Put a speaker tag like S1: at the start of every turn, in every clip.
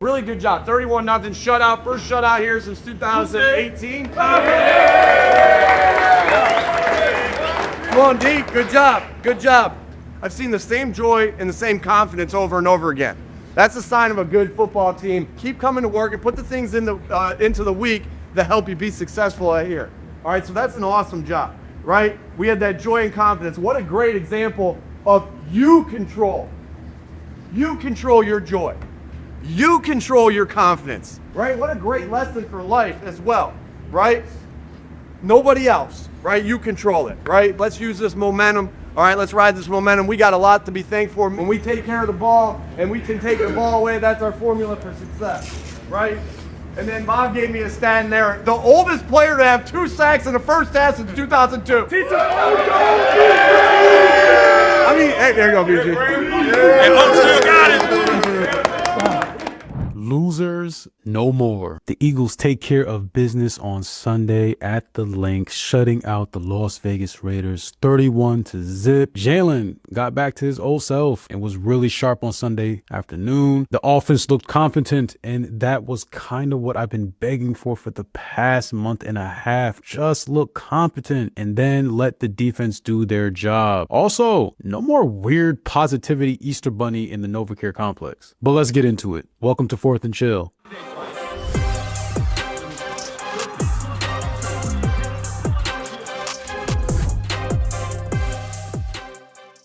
S1: Really good job. 31-0 shutout. First shutout here since 2018. Come on, D. Good job. Good job. I've seen the same joy and the same confidence over and over again. That's a sign of a good football team. Keep coming to work and put the things into the week that help you be successful out here. All right, so that's an awesome job, right? We had that joy and confidence. What a great example of you control. You control your joy. You control your confidence, right? What a great lesson for life as well, right? Nobody else, right? You control it, right? Let's use this momentum. All right, let's ride this momentum. We got a lot to be thankful for. When we take care of the ball and we can take the ball away, that's our formula for success, right? And then Bob gave me a stat in there. The oldest player to have 2 sacks in the first half since 2002. I mean, hey, there you go, BG.
S2: Hey, folks, still got it.
S3: Losers no more. The Eagles take care of business on Sunday at the Link, shutting out the Las Vegas Raiders 31-0. Jalen got back to his old self and was really sharp on Sunday afternoon. The offense looked competent, and that was kind of what I've been begging for the past month and a half. Just look competent and then let the defense do their job. Also, no more weird positivity Easter Bunny in the NovaCare complex. But let's get into it. Welcome to Fourth and Chill.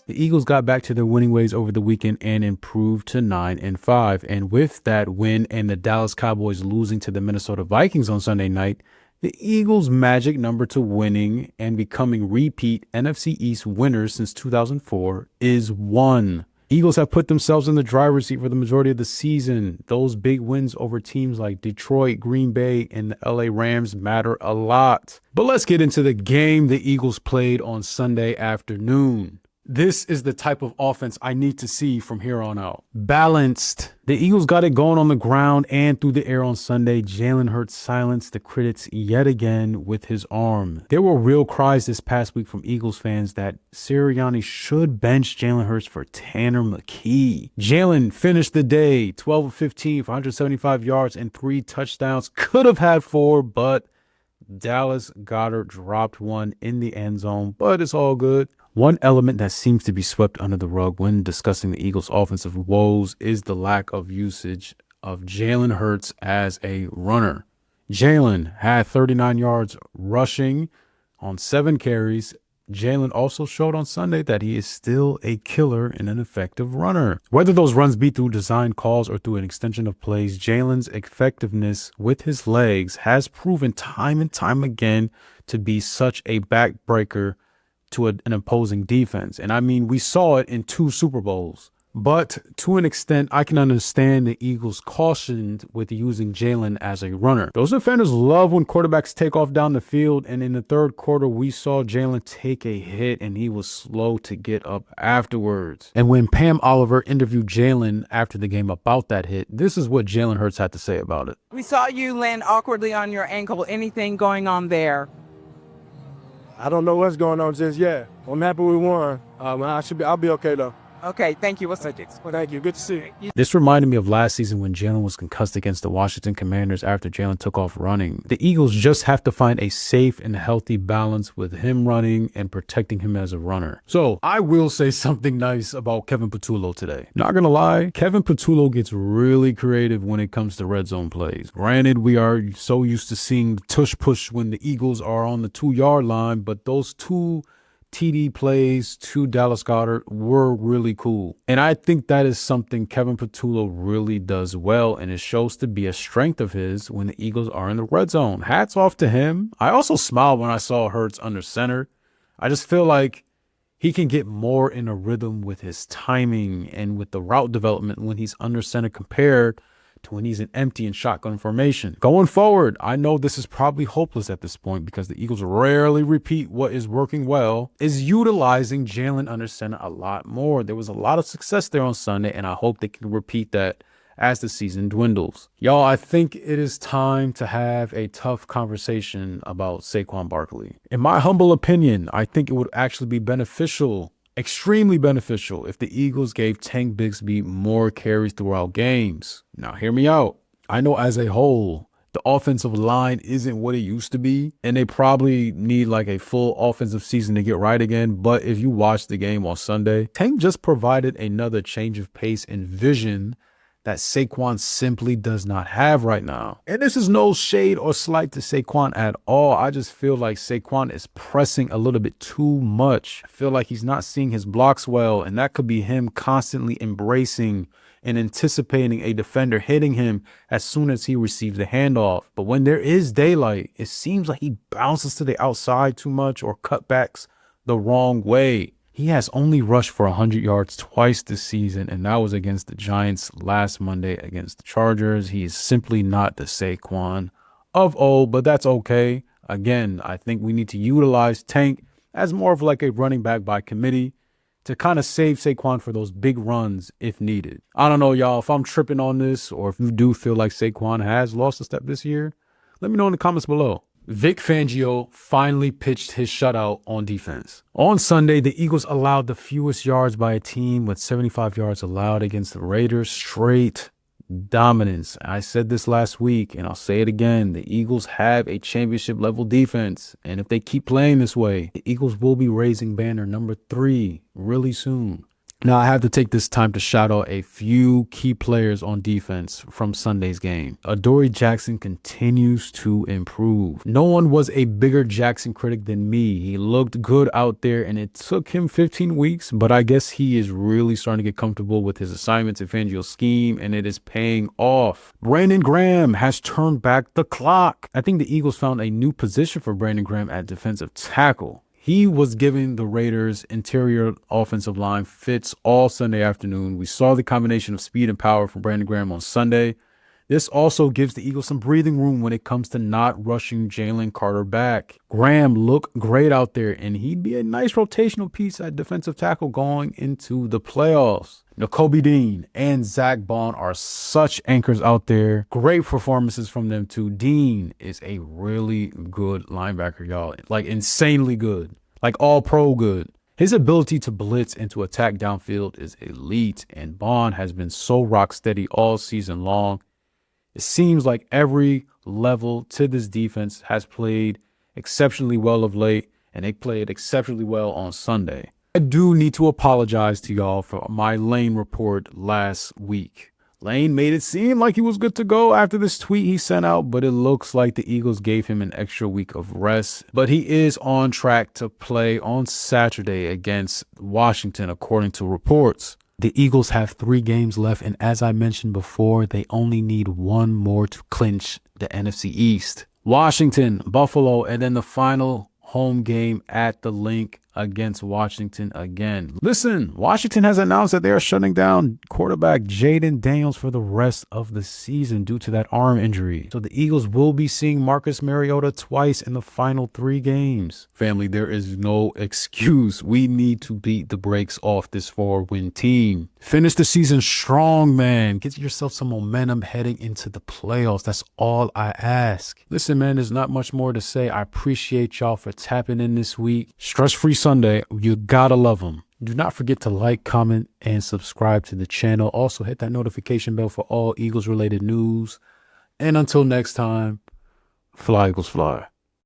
S3: The Eagles got back to their winning ways over the weekend and improved to 9-5. And with that win and the Dallas Cowboys losing to the Minnesota Vikings on Sunday night, the Eagles' magic number to winning and becoming repeat NFC East winners since 2004 is 1. Eagles have put themselves in the driver's seat for the majority of the season. Those big wins over teams like Detroit, Green Bay, and the LA Rams matter a lot. But let's get into the game the Eagles played on Sunday afternoon. This is the type of offense I need to see from here on out. Balanced. The Eagles got it going on the ground and through the air on Sunday. Jalen Hurts silenced the critics yet again with his arm. There were real cries this past week from Eagles fans that Sirianni should bench Jalen Hurts for Tanner McKee. Jalen finished the day 12 of 15 for 175 yards and 3 touchdowns. Could have had 4, but Dallas Goedert dropped one in the end zone, but it's all good. One element that seems to be swept under the rug when discussing the Eagles' offensive woes is the lack of usage of Jalen Hurts as a runner. Jalen had 39 yards rushing on 7 carries. Jalen also showed on Sunday that he is still a killer and an effective runner. Whether those runs be through design calls or through an extension of plays, Jalen's effectiveness with his legs has proven time and time again to be such a backbreaker to an opposing defense. And I mean, we saw it in 2 Super Bowls. But to an extent, I can understand the Eagles cautioned with using Jalen as a runner. Those defenders love when quarterbacks take off down the field, and in the third quarter, we saw Jalen take a hit, and he was slow to get up afterwards. And when Pam Oliver interviewed Jalen after the game about that hit, this is what Jalen Hurts had to say about it.
S4: We saw you land awkwardly on your ankle. Anything going on there?
S5: I don't know what's going on just yet. I'm happy we won. I'll be okay though.
S4: Okay, thank you. What's next?
S5: Well, thank you. Good to see you.
S3: This reminded me of last season when Jalen was concussed against the Washington Commanders after Jalen took off running. The Eagles just have to find a safe and healthy balance with him running and protecting him as a runner. So I will say something nice about Kevin Patullo today. Not gonna lie, Kevin Patullo gets really creative when it comes to red zone plays. Granted, we are so used to seeing the tush push when the Eagles are on the 2-yard line, but those 2 TD plays to Dallas Goedert were really cool. And I think that is something Kevin Patullo really does well, and it shows to be a strength of his when the Eagles are in the red zone. Hats off to him. I also smiled when I saw Hurts under center. I just feel like he can get more in a rhythm with his timing and with the route development when he's under center compared to when he's in empty and shotgun formation. Going forward, I know this is probably hopeless at this point because the Eagles rarely repeat what is working well, is utilizing Jalen under center a lot more. There was a lot of success there on Sunday, and I hope they can repeat that as the season dwindles. Y'all, I think it is time to have a tough conversation about Saquon Barkley. In my humble opinion, I think it would actually be beneficial extremely beneficial if the Eagles gave Tank Bigsby more carries throughout games. Now, hear me out. I know as a whole, the offensive line isn't what it used to be, and they probably need like a full offensive season to get right again. But if you watch the game on Sunday, Tank just provided another change of pace and vision that Saquon simply does not have right now. And this is no shade or slight to Saquon at all. I just feel like Saquon is pressing a little bit too much. I feel like he's not seeing his blocks well, and that could be him constantly embracing and anticipating a defender hitting him as soon as he receives the handoff. But when there is daylight, it seems like he bounces to the outside too much or cutbacks the wrong way. He has only rushed for 100 yards twice this season, and that was against the Giants last Monday against the Chargers. He is simply not the Saquon of old, but that's okay. Again, I think we need to utilize Tank as more of like a running back by committee to kind of save Saquon for those big runs if needed. I don't know, y'all, if I'm tripping on this or if you do feel like Saquon has lost a step this year, let me know in the comments below. Vic Fangio finally pitched his shutout on defense. On Sunday, the Eagles allowed the fewest yards by a team with 75 yards allowed against the Raiders. Straight dominance. I said this last week, and I'll say it again. The Eagles have a championship level defense, and if they keep playing this way, the Eagles will be raising banner number 3 really soon. Now, I have to take this time to shout out a few key players on defense from Sunday's game. Adoree Jackson continues to improve. No one was a bigger Jackson critic than me. He looked good out there, and it took him 15 weeks, but I guess he is really starting to get comfortable with his assignments in Fangio's scheme, and it is paying off. Brandon Graham has turned back the clock. I think the Eagles found a new position for Brandon Graham at defensive tackle. He was giving the Raiders' interior offensive line fits all Sunday afternoon. We saw the combination of speed and power from Brandon Graham on Sunday. This also gives the Eagles some breathing room when it comes to not rushing Jalen Carter back. Graham looked great out there, and he'd be a nice rotational piece at defensive tackle going into the playoffs. Nakobe Dean and Zach Bond are such anchors out there. Great performances from them too. Dean is a really good linebacker, y'all. Like insanely good. Like all pro good. His ability to blitz and to attack downfield is elite, and Bond has been so rock steady all season long. It seems like every level to this defense has played exceptionally well of late, and they played exceptionally well on Sunday. I do need to apologize to y'all for my Lane report last week. Lane made it seem like he was good to go after this tweet he sent out, but it looks like the Eagles gave him an extra week of rest. But he is on track to play on Saturday against Washington, according to reports. The Eagles have 3 games left, and as I mentioned before, they only need 1 more to clinch the NFC East. Washington, Buffalo, and then the final home game at the Link against Washington again. Listen, Washington has announced that they are shutting down quarterback Jaden Daniels for the rest of the season due to that arm injury. So the Eagles will be seeing Marcus Mariota twice in the final 3 games. Family, there is no excuse. We need to beat the brakes off this 4-win team. Finish the season strong, man. Get yourself some momentum heading into the playoffs. That's all I ask. Listen, man, there's not much more to say. I appreciate y'all for tapping in this week. Stress-free Sunday. You gotta love them. Do not forget to like, comment, and subscribe to the channel. Also, hit that notification bell for all Eagles-related news. And until next time, fly, Eagles, fly.